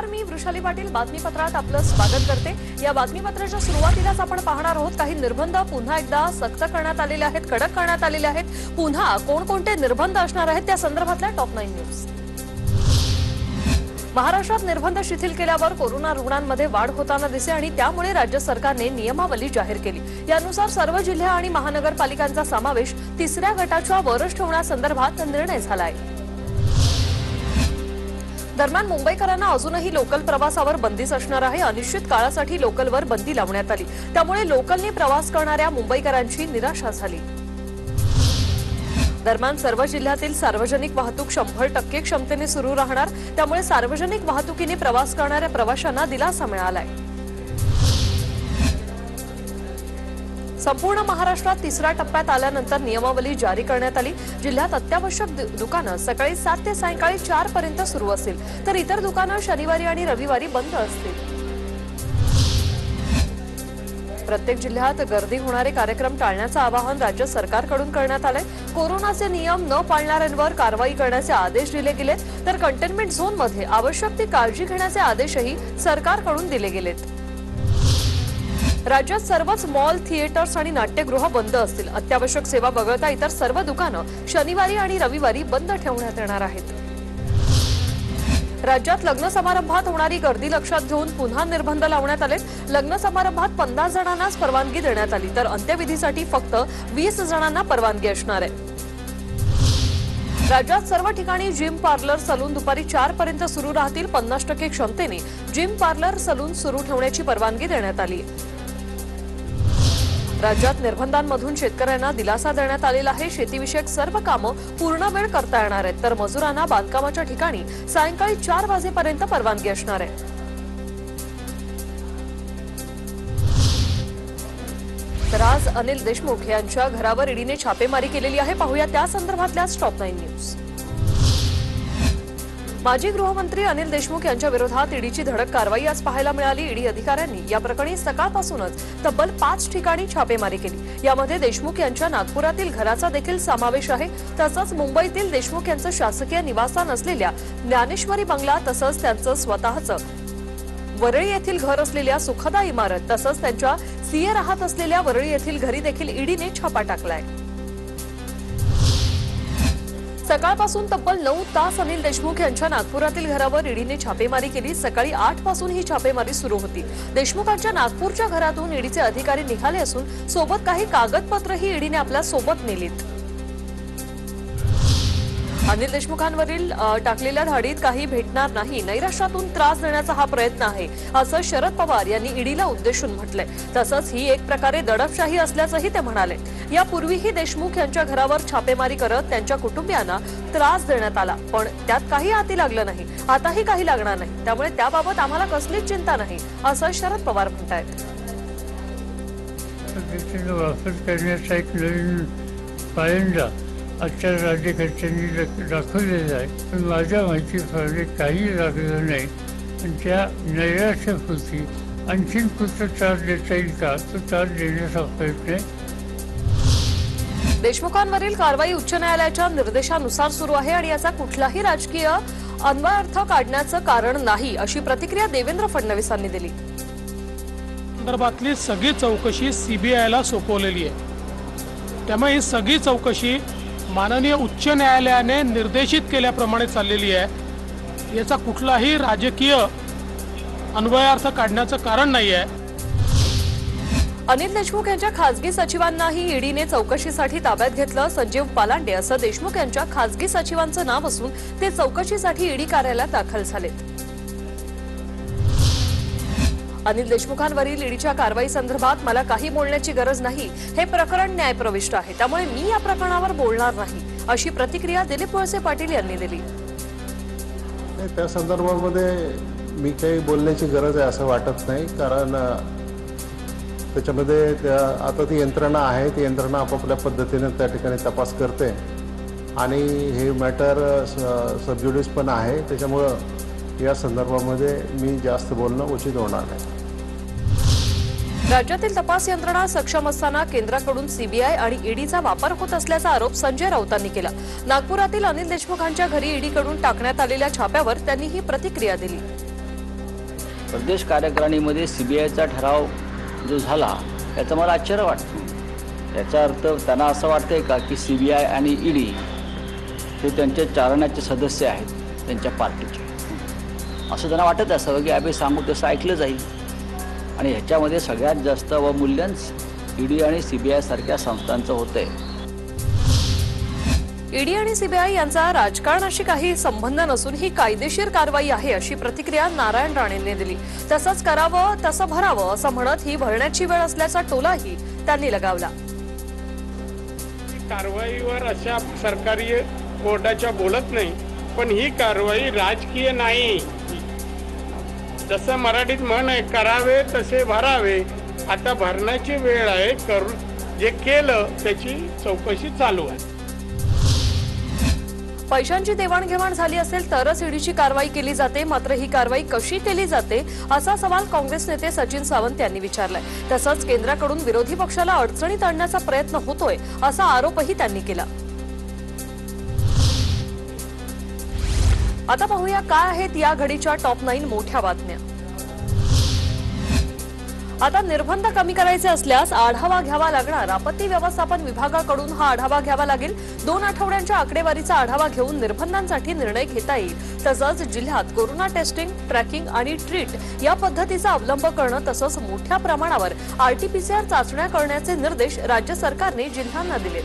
नमस्कार, मी वृषाली पाटील बातमीपत्रात आपलं स्वागत करते। या बातमीपत्राच्या सुरुवातीलाच आपण पाहणार आहोत काही निर्बंध पुन्हा एकदा सक्त करण्यात आलेले आहेत, कडक करण्यात आलेले आहेत। पुन्हा कोणकोणते निर्बंध असणार आहेत त्या संदर्भातल्या टॉप 9 न्यूज। महाराष्ट्रात निर्बंध शिथिल केल्यावर कोरोना रुग्णांमध्ये वाढ होताना दिसे आणि त्यामुळे राज्य सरकारने नियमावली जाहीर केली। यानुसार सर्व जिल्हे आणि महानगरपालिकांचा समावेश तिसऱ्या गटाच्या वरच ठेवण्यासंदर्भात निर्णय झाला आहे। दरम्यान मुंबईकरांना अजूनही लोकल प्रवासावर बंदीच असणार आहे। अनिश्चित काळासाठी लोकलवर बंदी लावण्यात आली, त्यामुळे लोकलने प्रवास करणाऱ्या मुंबईकरांची निराशा झाली। दरम्यान सर्व जिल्ह्यातील सार्वजनिक वाहतूक 100% क्षमतेने सुरू राहणार, त्यामुळे सार्वजनिक वाहतुकीने प्रवास करणाऱ्या प्रवाशांना दिलासा मिळालाय। संपूर्ण महाराष्ट्रात तिसऱ्या टप्प्यात आल्यानंतर नियमावली जारी करण्यात आली। जिल्ह्यात अत्यावश्यक दुकानं सकाळी 7 ते सायंकाळी 4 पर्यंत सुरू असतील, तर इतर दुकानं शनिवारी आणि रविवारी बंद असतील। प्रत्येक जिल्ह्यात गर्दी होणारे कार्यक्रम टाळण्याचं आवाहन राज्य सरकारकडून करण्यात आलंय। कोरोनाचे नियम न पाळणाऱ्यांवर कारवाई करण्याचे आदेश दिले गेलेत, तर कंटेनमेंट झोनमध्ये आवश्यक ती काळजी घेण्याचे आदेशही सरकारकडून दिले गेलेत। राज्यात सर्वच मॉल, थिएटर्स आणि नाट्यगृह बंद असतील। अत्यावश्यक सेवा वगळता इतर सर्व दुकानं शनिवारी आणि रविवारी बंद ठेवण्यात येणार आहेत। राज्यात लग्न समारंभात होणारी गर्दी लक्षात घेऊन पुन्हा निर्बंध लावण्यात आले। लग्न समारंभात 50 जणांनाच परवानगी देण्यात आली, तर अंत्यविधीसाठी फक्त 20 जणांना परवानगी असणार आहे। राज्यात सर्व ठिकाणी जिम, पार्लर, सलून दुपारी 4 पर्यंत सुरू राहतील। 50% क्षमतेने जिम, पार्लर, सलून सुरू ठेवण्याची परवानगी देण्यात आली आहे। राज्यात निर्बंधांमधून शेतकऱ्यांना दिलासा देण्यात आलेला आहे। शेतीविषयक सर्व कामं पूर्ण वेळ करता येणार आहेत, तर मजुरांना बांधकामाच्या ठिकाणी सायंकाळी 4 वाजेपर्यंत परवानगी असणार आहे। तर आज अनिल देशमुख यांच्या घरावर ईडीने छापेमारी केलेली आहे। पाहूया त्या संदर्भातल्या टॉप 9 न्यूज। माजी गृहमंत्री अनिल देशमुख यांच्या विरोधात ईडीची धडक कारवाई आज पाहायला मिळाली। ईडी अधिकाऱ्यांनी या प्रकरणी सकाळपासूनच तब्बल 5 ठिकाणी छापेमारी केली। यामध्ये देशमुख यांच्या नागपुरातील घराचा देखील समावेश आहे। तसंच मुंबईतील देशमुख यांचं शासकीय निवासस्थान असलेल्या ज्ञानेश्वरी बंगला, तसंच त्यांचं स्वतःचं वरळी येथील घर असलेल्या सुखदा इमारत, तसंच त्यांच्या सीए राहत असलेल्या वरळी येथील घरी देखील ईडीने छापा टाकलाय। सकाळपासून तब्बल 9 तास अनिल देशमुख यांच्या नागपुरातील घरावर ईडीने छापेमारी केली। सकाळी 8 पासून ही छापेमारी सुरू होती। देशमुखांच्या नागपूरच्या घरातून ईडीचे अधिकारी निघाले असून सोबत काही कागदपत्रही ईडीने आपल्या सोबत नेलीत। अनिल देशमुखांवरील टाकलेल्या धाडीत काही भेटणार नाही, नैराश्यातून त्रास देण्याचा हा प्रयत्न आहे, असं शरद पवार यांनी ईडीला उद्देशून म्हटलंय। तसंच ही एक प्रकारे दडपशाही असल्याचंही ते म्हणाले। यापूर्वीही देशमुख यांच्या घरावर छापेमारी करत त्यांच्या कुटुंबियांना त्रास देण्यात आला, पण त्यात काही हाती लागलं नाही, आताही काही लागणार नाही, त्यामुळे त्याबाबत आम्हाला कसलीच चिंता नाही, असं शरद पवार म्हणतायत। आजच्या राज्यकर्त्यांनी दाखवलेलं आहे, पण माझ्या माहितीप्रमाणे काही लागलं नाही। आणि त्या नैराश्यकृती आणखीन कुठं त्रास देता येईल का, तो त्रास देण्याचा प्रयत्न आहे। देशमुखांवरील कारवाई उच्च न्यायालयाच्या निर्देशानुसार सुरू आहे आणि याचा कुठलाही राजकीय अन्वयार्थ काढण्याचं कारण नाही, अशी प्रतिक्रिया देवेंद्र फडणवीसांनी दिली। संदर्भातली सगळी चौकशी सीबीआयला सोपवलेली आहे, त्यामुळे ही सगळी चौकशी माननीय उच्च न्यायालयाने निर्देशित केल्याप्रमाणे चाललेली आहे। याचा कुठलाही राजकीय अन्वयार्थ काढण्याचं कारण नाही आहे। अनिल देशमुख यांच्या खासगी सचिवांनाही ईडीने चौकशीसाठी ताब्यात घेतलं। संजीव पालांडे असं देशमुख यांच्या खासगी सचिवांचं नाव असून ते चौकशीसाठी ईडी कार्यालयात दाखल झालेत। अनिल देशमुखांवरील ईडीच्या कारवाई संदर्भात मला काही बोलण्याची गरज नाही, हे प्रकरण न्यायप्रविष्ट आहे, त्यामुळे मी या प्रकरणावर बोलणार नाही, अशी प्रतिक्रिया दिलीप वळसे पाटील यांनी दिली। त्या संदर्भामध्ये मी काही बोलण्याची गरज आहे असं वाटत नाही, कारण त्याच्यामध्ये आता ती यंत्रणा आहे, ती यंत्रणा आपापल्या पद्धतीने त्या ठिकाणी तपास करते आणि हे मॅटर सबज्युडिस पण आहे, त्याच्यामुळं या संदर्भामध्ये मी जास्त बोलणं उचित होणार नाही। राज्यातील तपास यंत्रणा सक्षम असताना केंद्राकडून सीबीआय आणि ईडीचा वापर होत असल्याचा आरोप संजय राऊतांनी केला। नागपुरातील अनिल देशमुखांच्या घरी ईडीकडून टाकण्यात आलेल्या छाप्यावर त्यांनी ही प्रतिक्रिया दिली। प्रदेश कार्यकारिणीमध्ये CBIचा ठराव जो झाला याचं मला आश्चर्य वाटतं. याचा अर्थ त्यांना असं वाटतंय का की CBI आणि ED हे त्यांच्या चालनाचे सदस्य आहेत त्यांच्या पार्टीचे, असं त्यांना वाटत असावं की आम्ही सांगू तसं ऐकलं जाईल. आणि ह्याच्यामध्ये सगळ्यात जास्त अवमूल्यन ED आणि CBI सारख्या संस्थांचं होतंय. ईडी आणि CBI यांचा राजकारणाशी काही संबंध नसून ही कायदेशीर कारवाई आहे अशी प्रतिक्रिया नारायण राणेंनी दिली. तसंच करावं तसं भरावं असं म्हणत ही भरण्याची वेळ असल्याचा टोलाही त्यांनी लगावला. कारवाईवर अशा सरकारी कोर्टाच्या बोलत नाही, पण ही कारवाई राजकीय नाही. जसं मराठीत म्हण आहे, करावे तसे भरावे. आता भरण्याची वेळ आहे. करून जे केलं त्याची चौकशी चालू आहे. पैशांची देवाणघेवाण झाली असेल तरच ईडीची कारवाई केली जाते. मात्र ही कारवाई कशी केली जाते असा सवाल काँग्रेस नेते सचिन सावंत यांनी विचारलाय. तसंच केंद्राकडून विरोधी पक्षाला अडचणीत आणण्याचा प्रयत्न होतोय असा आरोपही त्यांनी केला. आता पाहूया काय आहेत या घडीच्या टॉप 9 मोठ्या बातम्या. आता निर्बंध कमी करायचे असल्यास आढावा घ्यावा लागणार. आपत्ती व्यवस्थापन विभागाकडून हा आढावा घ्यावा लागेल. 2 आठवड्यांच्या आकडेवारीचा आढावा घेऊन निर्बंधांसाठी निर्णय घेता येईल. तसंच जिल्ह्यात कोरोना टेस्टिंग, ट्रॅकिंग आणि ट्रीट या पद्धतीचा अवलंब करणं तसंच मोठ्या प्रमाणावर RT-PCR चाचण्या करण्याचे निर्देश राज्य सरकारने जिल्ह्यांना दिले.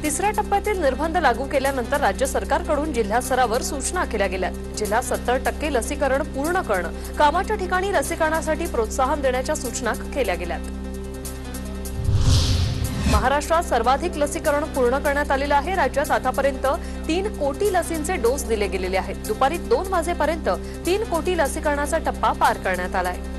तिसऱ्या टप्प्यातील निर्बंध लागू केल्यानंतर राज्य सरकारकडून जिल्हा स्तरावर सूचना केल्या गेल्या. जिल्ह्यात 70% लसीकरण पूर्ण करणं, कामाच्या ठिकाणी लसीकरणासाठी प्रोत्साहन देण्याच्या सूचना केल्या गेल्यात. महाराष्ट्रात सर्वाधिक लसीकरण पूर्ण करण्यात आलेलं आहे. राज्यात आतापर्यंत 3 कोटी लसींचे डोस दिले गेलेले आहेत. दुपारी 2 वाजेपर्यंत 3 कोटी लसीकरणाचा टप्पा पार करण्यात आला आहे.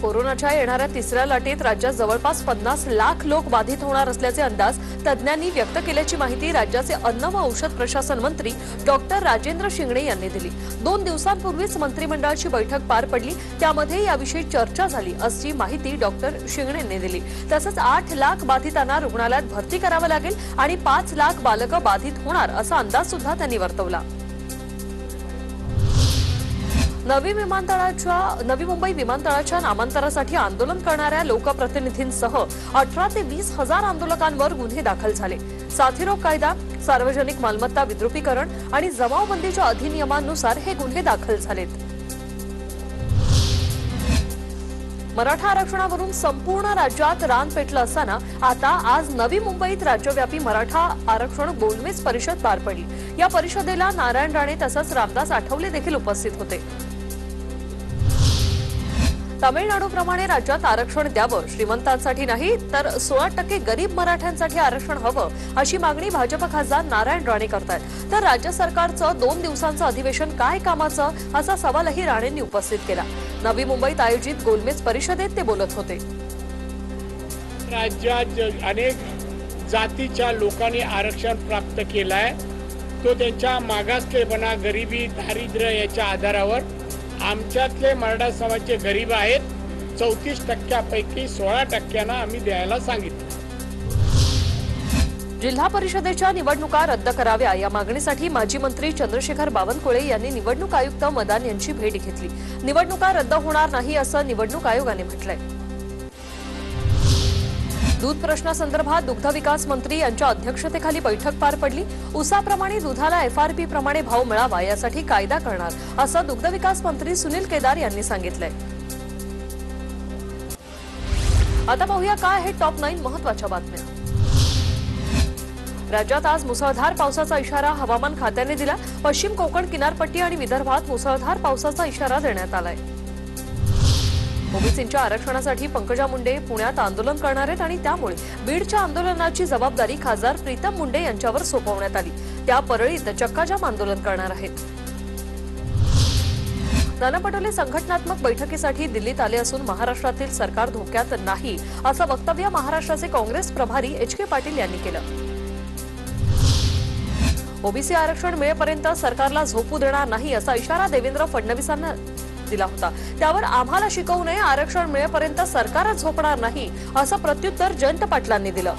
कोरोनाच्या येणाऱ्या तिसऱ्या लाटेत राज्यात जवळपास 50 लाख लोक बाधित होणार असल्याचे अंदाज तज्ज्ञांनी व्यक्त केल्याची माहिती राज्याचे अन्न व औषध प्रशासन मंत्री डॉक्टर राजेंद्र शिंगणे यांनी दिली. 2 दिवसांपूर्वीच मंत्रिमंडळाची बैठक पार पडली. त्यामध्ये याविषयी चर्चा झाली अशी माहिती डॉक्टर शिंगणेंनी दिली. तसंच 8 लाख बाधितांना रुग्णालयात भरती करावं लागेल आणि 5 लाख बालकं बाधित होणार असा अंदाज सुद्धा त्यांनी वर्तवला. नवी मुंबई विमानतळाच्या नामांतरासाठी आंदोलन करणाऱ्या लोकप्रतिनिधींसह 18 ते 20 हजार आंदोलकांवर गुन्हे दाखल झाले. साथीरोग कायदा, सार्वजनिक मालमत्ता विद्रुपीकरण आणि जमावबंदीच्या अधिनियमांनुसार हे गुन्हे दाखल झालेत. मराठा आरक्षणावरून संपूर्ण राज्यात रान पेटलं असताना आता आज नवी मुंबईत राज्यव्यापी मराठा आरक्षण गोलमेज परिषद पार पडली. या परिषदेला नारायण राणे तसंच रामदास आठवले देखील उपस्थित होते. तामिळनाडूप्रमाणे राज्यात आरक्षण द्यावं, श्रीमंतांसाठी नाही तर 16% गरीब मराठ्यांसाठी आरक्षण हवं अशी मागणी भाजप खासदार नारायण राणे करतात. तर राज्य सरकारचं 2 दिवसांचं अधिवेशन काय कामाचं असा सवालही राणेंनी उपस्थित केला. नवी मुंबईत आयोजित गोलमेज परिषदेत ते बोलत होते. राज्यात अनेक जातीच्या लोकांनी आरक्षण प्राप्त केलंय. तो त्यांच्या मागासलेपणा, गरिबी, दारिद्र्य याच्या आधारावर आमच्यातले मराठा समाजाचे गरीब आहेत. 34%पैकी 16% आम्ही द्यायला सांगितलं. जिल्हा परिषदेच्या निवडणुका रद्द कराव्या या मागणीसाठी माजी मंत्री चंद्रशेखर बावनकुळे यांनी निवडणूक आयुक्त मदान यांची भेट घेतली. निवडणुका रद्द होणार नाही असं निवडणूक आयोगाने म्हटलंय. दूध प्रश्नासंदर्भात दुग्ध विकास मंत्री यांच्या अध्यक्षतेखाली बैठक पार पडली. ऊसाप्रमाणे दुधाला FRP प्रमाणे भाव मिळावा यासाठी कायदा करणार असं दुग्ध विकास मंत्री सुनील केदार यांनी सांगितलंय. आता पाहूया काय आहे टॉप 9 महत्त्वाच्या बातम्या. राज्यात आज मुसळधार पावसाचा इशारा हवामान खात्याने दिला. पश्चिम कोकण किनारपट्टी आणि विदर्भात मुसळधार पावसाचा इशारा देण्यात आलाय. ओबीसींच्या आरक्षणासाठी पंकजा मुंडे पुण्यात आंदोलन करणार आहेत आणि त्यामुळे बीडच्या आंदोलनाची जबाबदारी खासदार प्रीतम मुंडे यांच्यावर सोपवण्यात आली. त्या परळीत चक्काजाम आंदोलन करणार आहेत. नाना पटोले संघटनात्मक बैठकीसाठी दिल्लीत आले असून महाराष्ट्रातील सरकार धोक्यात नाही असं वक्तव्य महाराष्ट्राचे काँग्रेस प्रभारी HK पाटील यांनी केलं. ओबीसी आरक्षण मिळेपर्यंत सरकारला झोपू देणार नाही असा इशारा देवेंद्र फडणवीसांना दिला होता. त्यावर आम्हाला शिकवू नये, आरक्षण मिळेपर्यंत सरकारच झोपणार नाही असं प्रत्युत्तर जयंत पाटलांनी दिलं.